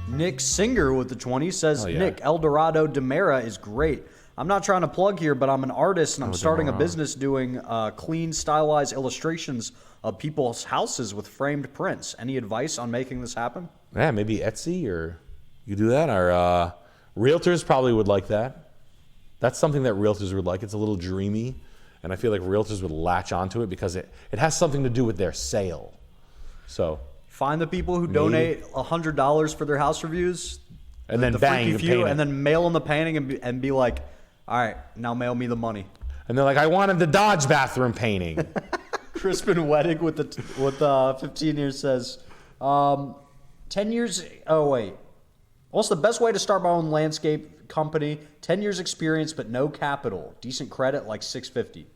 Nick Singer with the 20 says, yeah. Nick, El Dorado Demera is great. I'm not trying to plug here, but I'm an artist and I'm starting a business doing clean, stylized illustrations of people's houses with framed prints. Any advice on making this happen? Yeah, maybe Etsy, or you do that, or realtors probably would like that. That's something that realtors would like. It's a little dreamy, and I feel like realtors would latch onto it because it has something to do with their sale. So find the people who donate $100 for their house reviews, and then the bang, freaky you few, paint it. and then mail them the painting and be like, all right, now mail me the money. And they're like, I wanted the Dodge bathroom painting. Crispin Wedding with 15 years says, 10 years. Oh wait, what's the best way to start my own landscape company? 10 years experience but no capital. Decent credit like $650.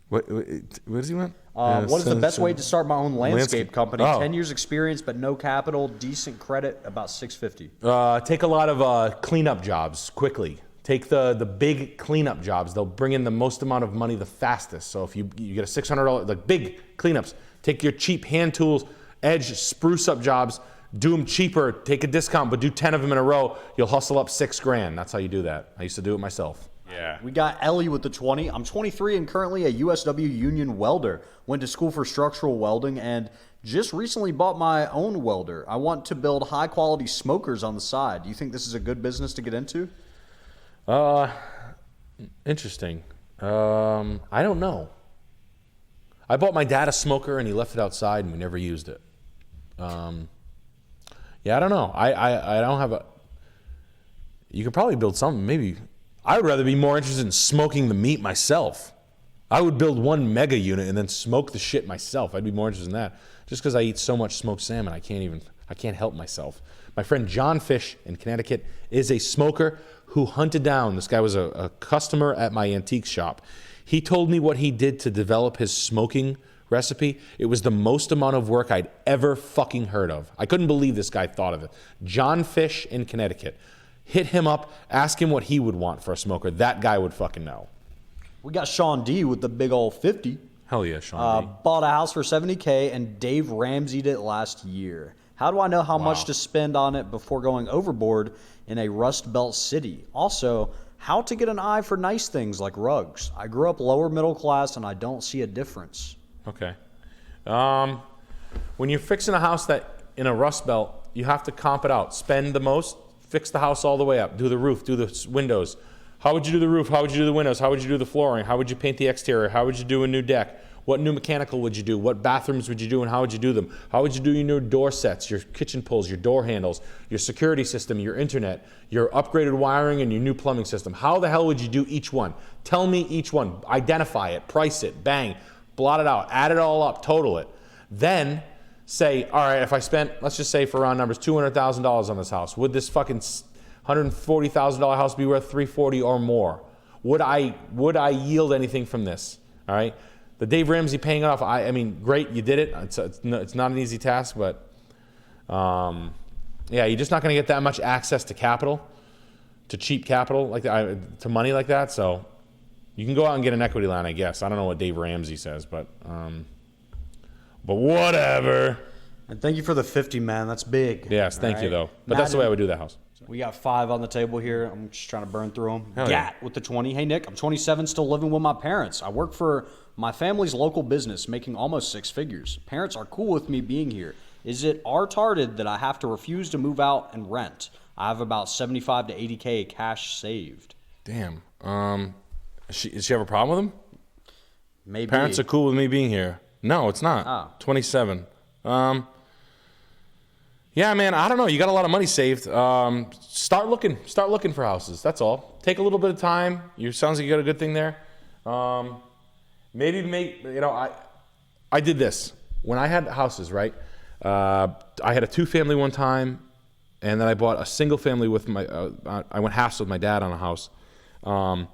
What does he want? What is the best way to start my own landscape company? Oh. 10 years experience but no capital. Decent credit about $650. Take a lot of cleanup jobs quickly. Take the big cleanup jobs. They'll bring in the most amount of money the fastest. So if you get a $600, like big cleanups, take your cheap hand tools, edge, spruce up jobs, do them cheaper, take a discount, but do 10 of them in a row. You'll hustle up $6,000. That's how you do that. I used to do it myself. Yeah. We got Ellie with the 20. I'm 23 and currently a USW union welder. Went to school for structural welding and just recently bought my own welder. I want to build high quality smokers on the side. Do you think this is a good business to get into? Interesting. I don't know. I bought my dad a smoker and he left it outside and we never used it. Yeah, I don't know. I don't have a. You could probably build something. Maybe I would rather be more interested in smoking the meat myself. I would build one mega unit and then smoke the shit myself. I'd be more interested in that. Just because I eat so much smoked salmon, I can't help myself. My friend John Fish in Connecticut is a smoker who hunted down. This guy was a customer at my antique shop. He told me what he did to develop his smoking recipe. It was the most amount of work I'd ever fucking heard of. I couldn't believe this guy thought of it. John Fish in Connecticut. Hit him up, ask him what he would want for a smoker. That guy would fucking know. We got Sean D with the big old 50. Hell yeah, Sean D. Bought a house for $70K and Dave Ramsey'd it last year. How do I know how much to spend on it before going overboard in a Rust Belt city? Also, how to get an eye for nice things like rugs. I grew up lower middle class and I don't see a difference. Okay. When you're fixing a house that in a Rust Belt, you have to comp it out. Spend the most, fix the house all the way up. Do the roof, do the windows. How would you do the roof? How would you do the windows? How would you do the flooring? How would you paint the exterior? How would you do a new deck? What new mechanical would you do? What bathrooms would you do and how would you do them? How would you do your new door sets, your kitchen pulls, your door handles, your security system, your internet, your upgraded wiring, and your new plumbing system? How the hell would you do each one? Tell me each one. Identify it, price it, bang, blot it out, add it all up, total it. Then say, all right, if I spent, let's just say for round numbers, $200,000 on this house, would this fucking $140,000 house be worth $340 or more? Would I yield anything from this? All right. The Dave Ramsey paying it off, I mean, great, you did it. It's not an easy task, but yeah, you're just not going to get that much access to capital, to cheap capital, like that, to money like that. So you can go out and get an equity line, I guess. I don't know what Dave Ramsey says, but whatever. And thank you for the 50, man. That's big. Yes, thank you, though. But that's the way I would do that house. We got 5 on the table here. I'm just trying to burn through them. Hell Gat yeah. with the 20. Hey, Nick, I'm 27, still living with my parents. I work for my family's local business, making almost 6 figures. Parents are cool with me being here. Is it retarded that I have to refuse to move out and rent? I have about 75 to 80K cash saved. Damn. Does she have a problem with him? Maybe. Parents are cool with me being here. No, it's not. Oh. 27. Yeah, man, I don't know. You got a lot of money saved. Start looking for houses. That's all. Take a little bit of time. Sounds like you got a good thing there. Maybe I did this. When I had houses, right? I had a 2-family one time, and then I bought a single family with I went halves with my dad on a house. And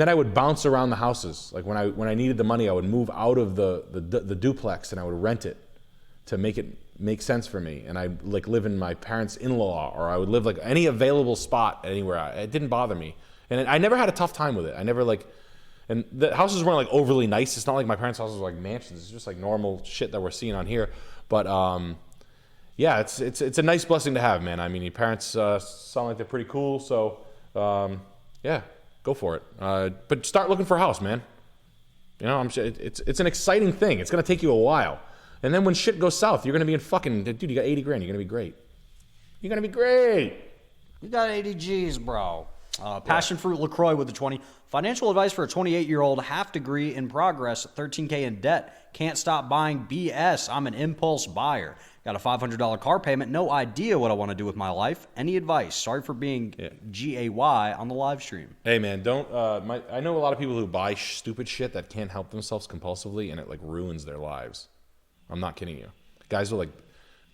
then I would bounce around the houses. Like when I needed the money, I would move out of the duplex and I would rent it to make it make sense for me. And I like live in my parents' in-law, or I would live like any available spot anywhere. It didn't bother me. And I never had a tough time with it. I never like, And the houses weren't like overly nice. It's not like my parents' houses were like mansions. It's just like normal shit that we're seeing on here. But yeah, it's a nice blessing to have, man. I mean, your parents sound like they're pretty cool. So yeah, go for it. But start looking for a house, man. You know, it's an exciting thing. It's gonna take you a while. And then when shit goes south, you're gonna be in fucking, dude, you got 80 grand. You're gonna be great. You're gonna be great. You got 80 G's, bro. Passion Fruit LaCroix with the 20. Financial advice for a 28-year-old, half degree in progress, 13K in debt. Can't stop buying BS. I'm an impulse buyer. Got a $500 car payment. No idea what I want to do with my life. Any advice? Sorry for being GAY on the live stream. Hey, man, don't. I know a lot of people who buy stupid shit that can't help themselves compulsively, and it like ruins their lives. I'm not kidding you. Guys with like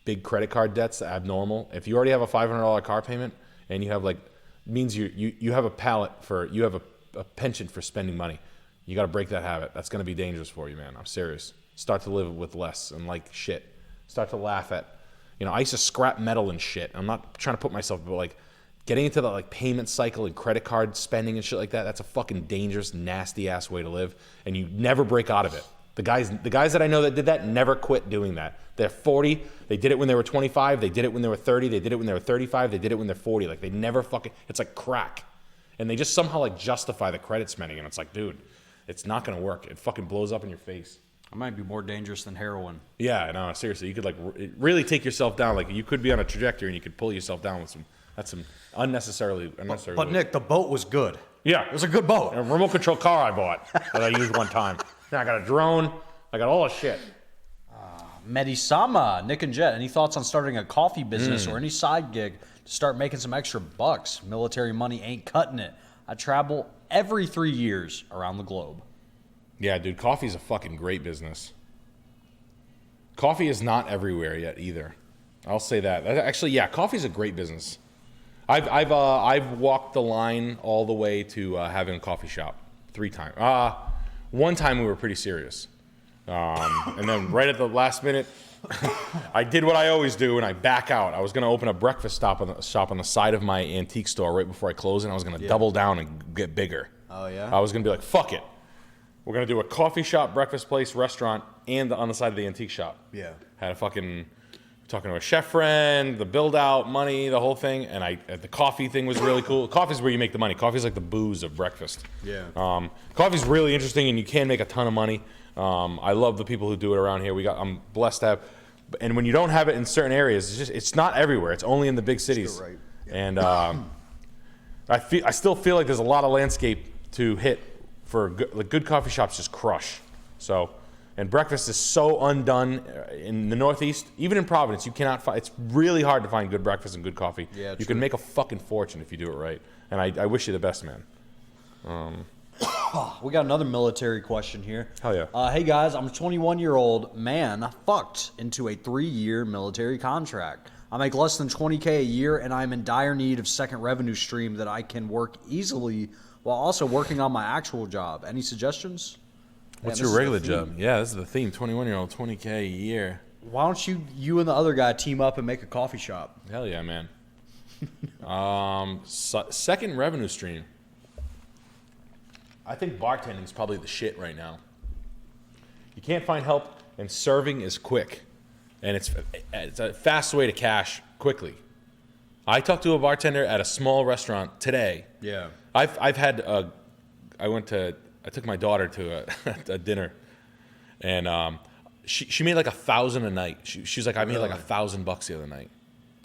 big credit card debts, abnormal. If you already have a $500 car payment and you have like, means you have a palate for, you have a penchant for spending money. You got to break that habit. That's going to be dangerous for you, man. I'm serious. Start to live with less and like shit. Start to laugh at, you know, I used to scrap metal and shit. I'm not trying to put myself, but like getting into the like payment cycle and credit card spending and shit like that, that's a fucking dangerous, nasty ass way to live. And you never break out of it. The guys that I know that did that never quit doing that. They're 40. They did it when they were 25. They did it when they were 30. They did it when they were 35. They did it when they're 40. Like they never fucking, it's like crack. And they just somehow like justify the credit spending. And it's like, dude, it's not going to work. It fucking blows up in your face. It might be more dangerous than heroin. Yeah, no, seriously. You could like really take yourself down. Like you could be on a trajectory and you could pull yourself down with some unnecessary. But Nick, the boat was good. Yeah. It was a good boat. A remote control car I bought that I used one time. Now I got a drone. I got all the shit. Medisama, Nick and Jet, any thoughts on starting a coffee business or any side gig to start making some extra bucks? Military money ain't cutting it. I travel every 3 years around the globe. Yeah, dude, coffee's a fucking great business. Coffee is not everywhere yet either. I'll say that. Actually, yeah, coffee's a great business. I've walked the line all the way to having a coffee shop 3 times. One time we were pretty serious. And then right at the last minute, I did what I always do and I back out. I was going to open a breakfast shop on the side of my antique store right before I closed, and I was going to double down and get bigger. Oh, yeah? I was going to be like, fuck it. We're going to do a coffee shop, breakfast place, restaurant, and on the side of the antique shop. Yeah. Had a fucking, talking to a chef friend, the build out, money, the whole thing. And the coffee thing was really cool. Coffee's where you make the money. Coffee's like the booze of breakfast. Yeah. Coffee's really interesting and you can make a ton of money. I love the people who do it around here. I'm blessed to have, and when you don't have it in certain areas, it's not everywhere. It's only in the big cities. Still right. Yeah. And I still feel like there's a lot of landscape to hit for good coffee shops. Just crush. So, and breakfast is so undone in the Northeast. Even in Providence, you cannot find. It's really hard to find good breakfast and good coffee. Yeah, you true. can make a fucking fortune if you do it right. And I wish you the best, man. We got another military question here. Hell yeah. Hey guys, I'm a 21-year-old man fucked into a 3-year military contract. I make less than $20K a year and I'm in dire need of second revenue stream that I can work easily while also working on my actual job. Any suggestions? What's your regular job? Yeah, this is the theme. 21-year-old, $20K a year. Why don't you and the other guy team up and make a coffee shop? Hell yeah, man. Second revenue stream. I think bartending is probably the shit right now. You can't find help, and serving is quick, and it's a fast way to cash quickly. I talked to a bartender at a small restaurant today. Yeah. I took my daughter to a dinner, and she made like $1,000 a night. She's like, I made like $1,000 the other night.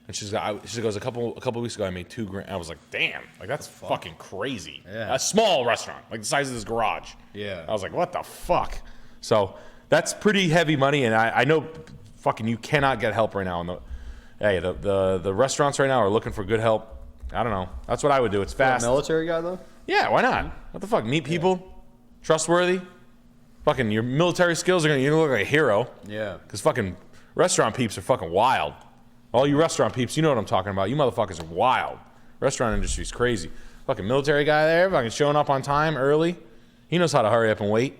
And she goes, a couple weeks ago I made $2,000. I was like, damn, like that's fucking crazy. Yeah. A small restaurant, like the size of this garage. Yeah. I was like, what the fuck? So that's pretty heavy money, and I know fucking you cannot get help right now. The restaurants right now are looking for good help. I don't know. That's what I would do. It's fast. For a military guy though? Yeah, why not? What the fuck? Meet people, trustworthy. Fucking your military skills you're gonna look like a hero. Yeah. Because fucking restaurant peeps are fucking wild. All you restaurant peeps, you know what I'm talking about. You motherfuckers are wild. Restaurant industry's crazy. Fucking military guy there, fucking showing up on time early. He knows how to hurry up and wait.